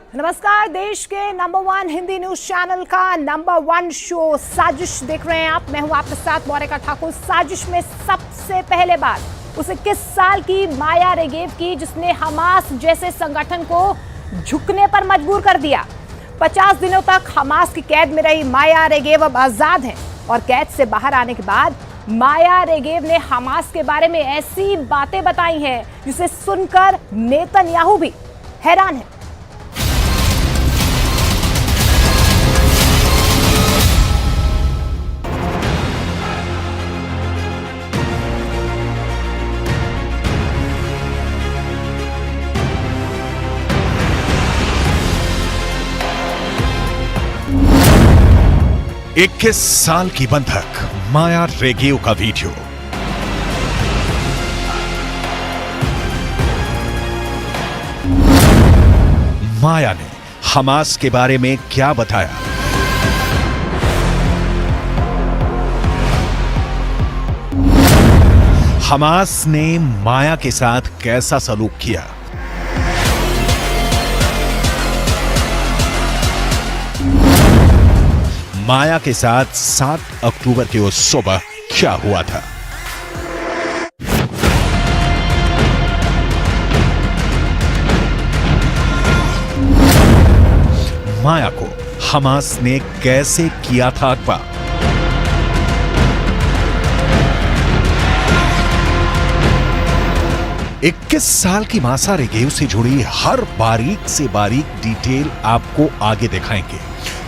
नमस्कार। देश के नंबर 1 हिंदी न्यूज चैनल का नंबर 1 शो साजिश देख रहे हैं आप। मैं हूं आपके साथ मौरिका ठाकुर। साजिश में सबसे पहले बात उस 21 साल की माया रेगेव की, जिसने हमास जैसे संगठन को झुकने पर मजबूर कर दिया। 50 दिनों तक हमास की कैद में रही माया रेगेव अब आजाद है और कैद से बाहर आने के बाद माया रेगेव ने हमास के बारे में ऐसी बातें बताई हैं जिसे सुनकर नेतन्याहू भी हैरान है। इक्कीस साल की बंधक माया रेगेव का वीडियो। माया ने हमास के बारे में क्या बताया? हमास ने माया के साथ कैसा सलूक किया? माया के साथ 7 अक्टूबर की उस सुबह क्या हुआ था? माया को हमास ने कैसे किया था अगवा? इक्कीस साल की माया रेगेव से जुड़ी हर बारीक से बारीक डिटेल आपको आगे दिखाएंगे,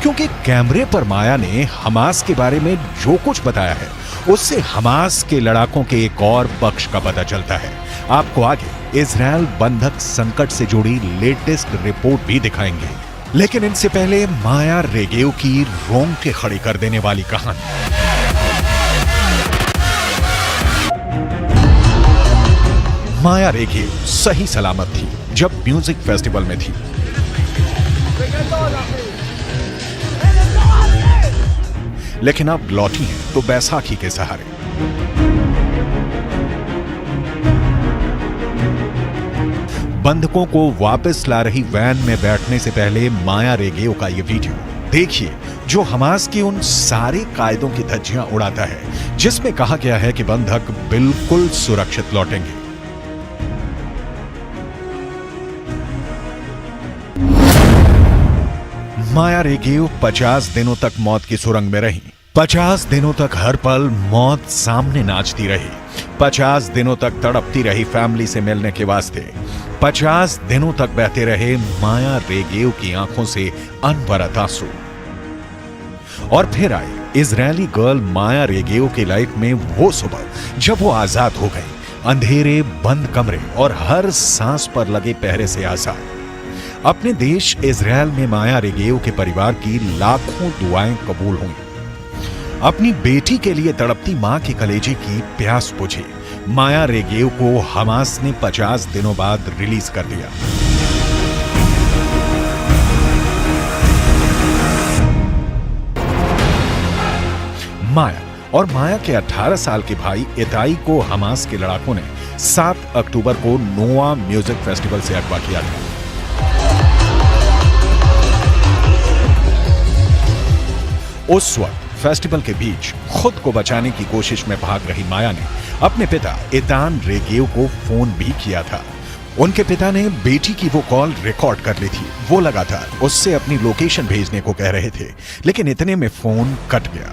क्योंकि कैमरे पर माया ने हमास के बारे में जो कुछ बताया है उससे हमास के लड़ाकों के एक और पक्ष का पता चलता है। आपको आगे इजरायल बंधक संकट से जुड़ी लेटेस्ट रिपोर्ट भी दिखाएंगे, लेकिन इनसे पहले माया रेगेव की रोंगटे खड़ी कर देने वाली कहानी। माया रेगेव सही सलामत थी जब म्यूजिक फेस्टिवल में थी, लेकिन अब लौटी है तो बैसाखी के सहारे। बंधकों को वापस ला रही वैन में बैठने से पहले माया रेगेव का यह वीडियो देखिए, जो हमास की उन सारे कायदों की धज्जियां उड़ाता है जिसमें कहा गया है कि बंधक बिल्कुल सुरक्षित लौटेंगे। माया रेगेव 50 दिनों तक मौत की सुरंग में रही। 50 दिनों तक हर पल मौत सामने नाचती रही। 50 दिनों तक तड़पती रही फैमिली से मिलने के वास्ते। 50 दिनों तक बहते रहे माया रेगेव की आंखों से अनवरत आंसू। और फिर आई इजरायली गर्ल माया रेगेव की लाइफ में वो सुबह जब वो आजाद हो गई। अंधेरे बंद कमरे और हर सांस पर लगे पहरे से आजाद। अपने देश इजरायल में माया रेगेव के परिवार की लाखों दुआएं कबूल हुई। अपनी बेटी के लिए तड़पती मां के कलेजे की प्यास बुझी। माया रेगेव को हमास ने 50 दिनों बाद रिलीज कर दिया। माया और माया के 18 साल के भाई इताई को हमास के लड़ाकों ने 7 अक्टूबर को नोआ म्यूजिक फेस्टिवल से अगवा किया था। उस वक्त फेस्टिवल के बीच खुद को बचाने की कोशिश में भाग रही माया ने अपने पिता इतान रेगेव को फोन भी किया था। उनके पिता ने बेटी की वो कॉल रिकॉर्ड कर ली थी। वो लगातार उससे अपनी लोकेशन भेजने को कह रहे थे, लेकिन इतने में फोन कट गया।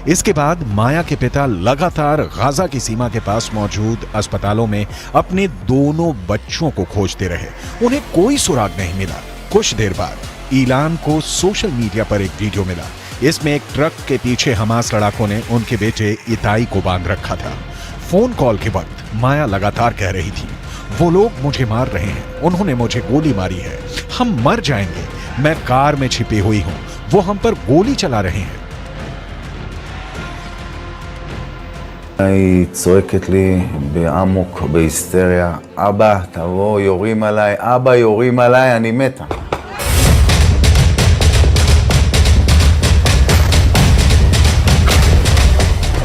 इसके बाद माया के पिता लगातार गाजा की सीमा के पास मौजूद अस्पतालों में अपने दोनों बच्चों को खोजते रहे। उन्हें कोई सुराग नहीं मिला। कुछ देर बाद ईलान को सोशल मीडिया पर एक वीडियो मिला। इसमें एक ट्रक के पीछे हमास लड़ाकों ने उनके बेटे इताई को बांध रखा था। फोन कॉल के वक्त माया लगातार कह रही थी, वो लोग मुझे मार रहे हैं, उन्होंने मुझे गोली मारी है, हम मर जाएंगे, मैं कार में छिपी हुई हूं, वो हम पर गोली चला रहे हैं। היא צועקת לי בעמוק, בהיסטריה, אבא, תבוא, יורים עליי, אבא, יורים עליי, אני מתה.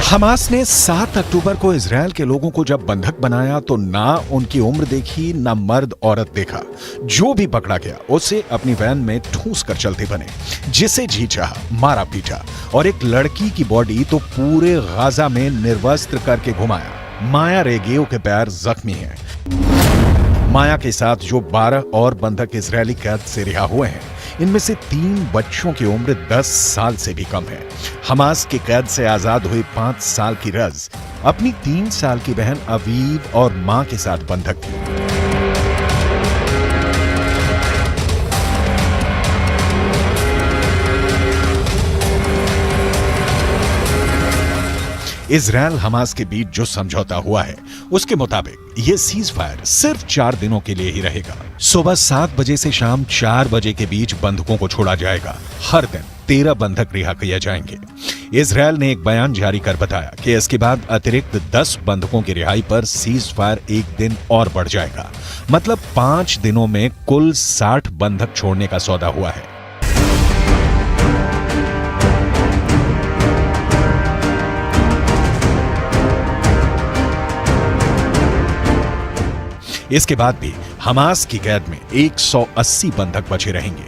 हमास ने 7 अक्टूबर को इजरायल के लोगों को जब बंधक बनाया तो ना उनकी उम्र देखी ना मर्द औरत देखा। जो भी पकड़ा गया उसे अपनी वैन में ठूस कर चलते बने, जिसे जी चाहा मारा पीटा, और एक लड़की की बॉडी तो पूरे गाजा में निर्वस्त्र करके घुमाया। माया रेगेव के पैर जख्मी हैं। माया के साथ जो 12 और बंधक इजरायली कैद से रिहा हुए हैं, इनमें से 3 बच्चों की उम्र 10 साल से भी कम है। हमास के कैद से आजाद हुई 5 साल की रज अपनी 3 साल की बहन अवीव और मां के साथ बंधक थी। इजरायल हमास के बीच जो समझौता हुआ है उसके मुताबिक ये सीज फायर सिर्फ 4 दिनों के लिए ही रहेगा। सुबह 7 बजे से शाम 4 बजे के बीच बंधकों को छोड़ा जाएगा। हर दिन 13 बंधक रिहा किए जाएंगे। इजरायल ने एक बयान जारी कर बताया कि इसके बाद अतिरिक्त 10 बंधकों की रिहाई पर सीज फायर 1 दिन और बढ़ जाएगा। मतलब 5 दिनों में कुल 60 बंधक छोड़ने का सौदा हुआ है। इसके बाद भी हमास की कैद में 180 बंधक बचे रहेंगे।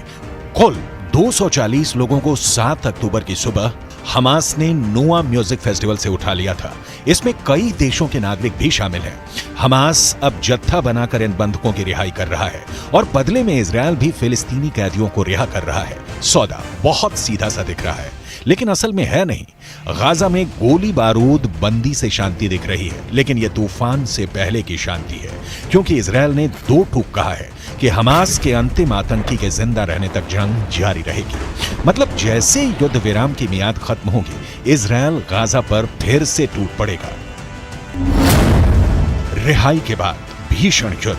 कुल 240 लोगों को 7 अक्टूबर की सुबह हमास ने नोआ म्यूजिक फेस्टिवल से उठा लिया था। इसमें कई देशों के नागरिक भी शामिल हैं। हमास अब जत्था बनाकर इन बंधकों की रिहाई कर रहा है और बदले में इजरायल भी फिलिस्तीनी कैदियों को रिहा कर रहा है। सौदा बहुत सीधा सा दिख रहा है, लेकिन असल में है नहीं। गाजा में गोली बारूद बंदी से शांति दिख रही है, लेकिन यह तूफान से पहले की शांति है, क्योंकि इजरायल ने 2 टूक कहा है कि हमास के अंतिम आतंकी के जिंदा रहने तक जंग जारी रहेगी। मतलब जैसे युद्ध विराम की मियाद खत्म होगी, इजरायल गाजा पर फिर से टूट पड़ेगा। रिहाई के बाद भीषण युद्ध।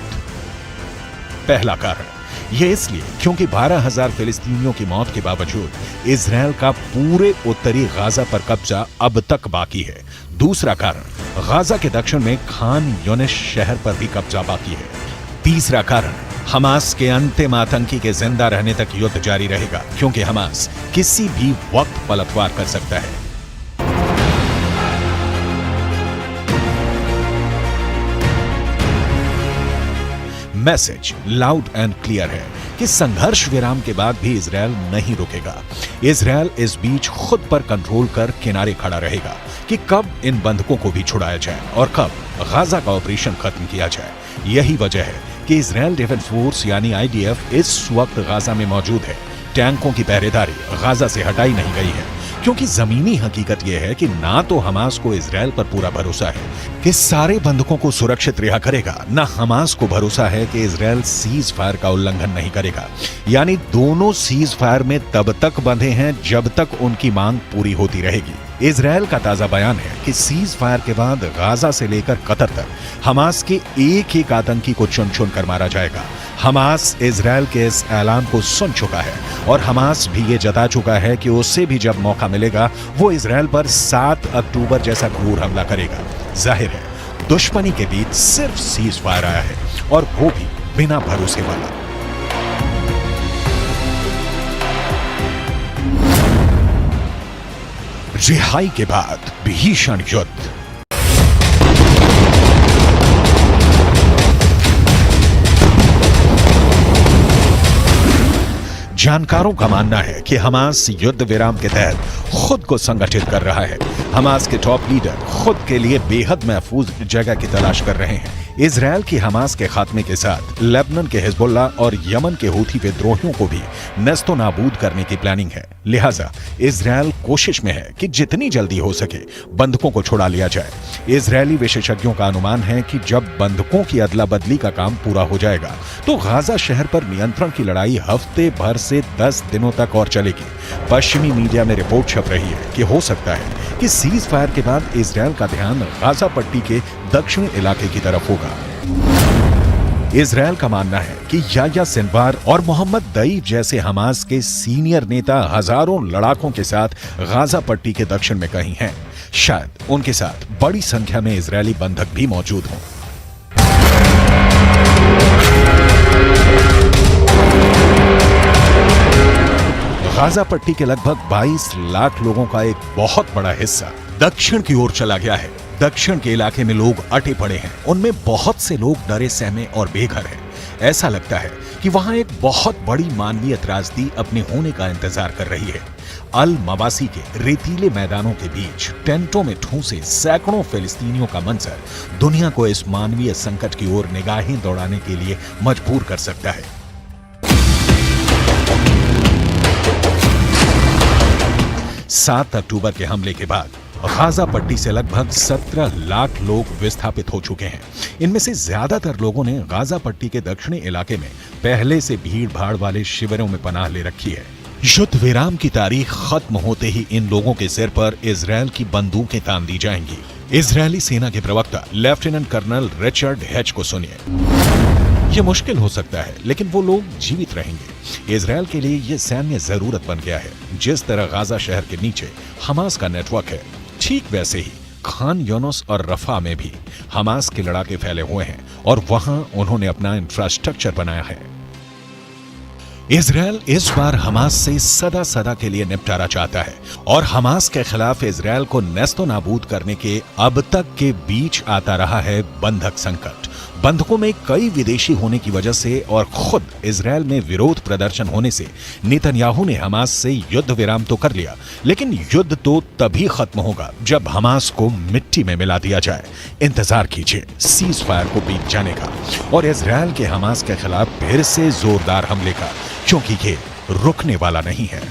पहला कारण यह इसलिए क्योंकि 12,000 फिलिस्तीनियों की मौत के बावजूद इजरायल का पूरे उत्तरी गाजा पर कब्जा अब तक बाकी है। दूसरा कारण गाजा के दक्षिण में खान यूनिस शहर पर भी कब्जा बाकी है। तीसरा कारण हमास के अंतिम आतंकी के जिंदा रहने तक युद्ध जारी रहेगा, क्योंकि हमास किसी भी वक्त पलटवार कर सकता है। मैसेज लाउड एंड क्लियर है कि संघर्ष विराम के बाद भी इजरायल नहीं रुकेगा। इजरायल इस बीच खुद पर कंट्रोल कर किनारे खड़ा रहेगा कि कब इन बंधकों को भी छुड़ाया जाए और कब गाजा का ऑपरेशन खत्म किया जाए। यही वजह है कि इजरायल डिफेंस फोर्स यानी IDF इस वक्त गाजा में मौजूद है। टैंकों की पहरेदारी गाजा से हटाई नहीं गई है, क्योंकि जमीनी हकीकत यह है कि ना तो हमास को इजरायल पर पूरा भरोसा है कि सारे बंधकों को सुरक्षित रिहा करेगा, ना हमास को भरोसा है कि इजरायल सीज फायर का उल्लंघन नहीं करेगा। यानी दोनों सीज फायर में तब तक बंधे हैं जब तक उनकी मांग पूरी होती रहेगी। इजरायल का ताजा बयान है कि सीज फायर के बाद गाजा से लेकर कतर तक हमास के एक आतंकी को चुन चुन कर मारा जाएगा। हमास इजरायल के इस ऐलान को सुन चुका है और हमास भी ये जता चुका है कि उसे भी जब मौका मिलेगा वो इजरायल पर 7 अक्टूबर जैसा क्रूर हमला करेगा। जाहिर है दुश्मनी के बीच सिर्फ सीज फायर आया है, और वो भी बिना भरोसे वाला। रिहाई के बाद भीषण युद्ध। जानकारों का मानना है कि हमास युद्ध विराम के तहत खुद को संगठित कर रहा है। हमास के टॉप लीडर खुद के लिए बेहद महफूज जगह की तलाश कर रहे हैं। इजरायल की हमास के खात्मे के साथ लेबनान के हिजबुल्ला और यमन के हूथी विद्रोहियों को भी नस्तो नाबूद करने की प्लानिंग है। लिहाजा इजरायल कोशिश में है कि जितनी जल्दी हो सके बंधकों को छुड़ा लिया जाए। इजरायली विशेषज्ञों का अनुमान है कि जब बंधकों की अदला बदली का काम पूरा हो जाएगा तो गाजा शहर पर नियंत्रण की लड़ाई हफ्ते भर से 10 दिनों तक और चलेगी। पश्चिमी मीडिया में रिपोर्ट छप रही है कि हो सकता है कि सीज फायर के बाद इजरायल का ध्यान गाजा पट्टी के दक्षिणी इलाके की तरफ होगा। इजरायल का मानना है कि याह्या सिनवार और मोहम्मद दईफ जैसे हमास के सीनियर नेता हजारों लड़ाकों के साथ गाजा पट्टी के दक्षिण में कहीं हैं। शायद उनके साथ बड़ी संख्या में इजरायली बंधक भी मौजूद हों। गाजा पट्टी के लगभग 22 लाख लोगों का एक बहुत बड़ा हिस्सा दक्षिण की ओर चला गया है। दक्षिण के इलाके में लोग अटे पड़े हैं, उनमें बहुत से लोग डरे सहमे और बेघर हैं। ऐसा लगता है कि वहां एक बहुत बड़ी मानवीय त्रासदी अपने होने का इंतजार कर रही है। अल मवासी के रेतीले मैदानों के बीच टेंटों में ठूंसे सैकड़ों फिलिस्तीनियों का मंजर दुनिया को इस मानवीय संकट की ओर निगाहें दौड़ाने के लिए मजबूर कर सकता है। 7 अक्टूबर के हमले के बाद गाजा पट्टी से लगभग 17 लाख लोग विस्थापित हो चुके हैं। इनमें से ज्यादातर लोगों ने गाजा पट्टी के दक्षिणी इलाके में पहले से भीड़ भाड़ वाले शिविरों में पनाह ले रखी है। युद्ध विराम की तारीख खत्म होते ही इन लोगों के सिर पर इजरायल की बंदूकें तान दी जाएंगी। इजरायली सेना के प्रवक्ता लेफ्टिनेंट कर्नल रिचर्ड हेच को सुनिए। यह मुश्किल हो सकता है, लेकिन वो लोग जीवित रहेंगे। इजरायल के लिए यह सैन्य जरूरत बन गया है। जिस तरह गाजा शहर के नीचे हमास का नेटवर्क है, ठीक वैसे ही खान यूनुस और रफा में भी हमास के लड़ाके फैले हुए हैं और वहां उन्होंने अपना इंफ्रास्ट्रक्चर बनाया है। इजरायल इस बार हमास से सदा सदा के लिए निपटारा चाहता है और हमास के खिलाफ इजरायल को नेस्तो नाबूद करने के अब तक के बीच आता रहा है बंधक संकट। बंधकों में कई विदेशी होने की वजह से और खुद इजरायल में विरोध प्रदर्शन होने से नेतन्याहू ने हमास से युद्ध विराम तो कर लिया, लेकिन युद्ध तो तभी खत्म होगा जब हमास को मिट्टी में मिला दिया जाए। इंतजार कीजिए सीज फायर को बीत जाने का और इजरायल के हमास के खिलाफ फिर से जोरदार हमले का, क्योंकि ये रुकने वाला नहीं है।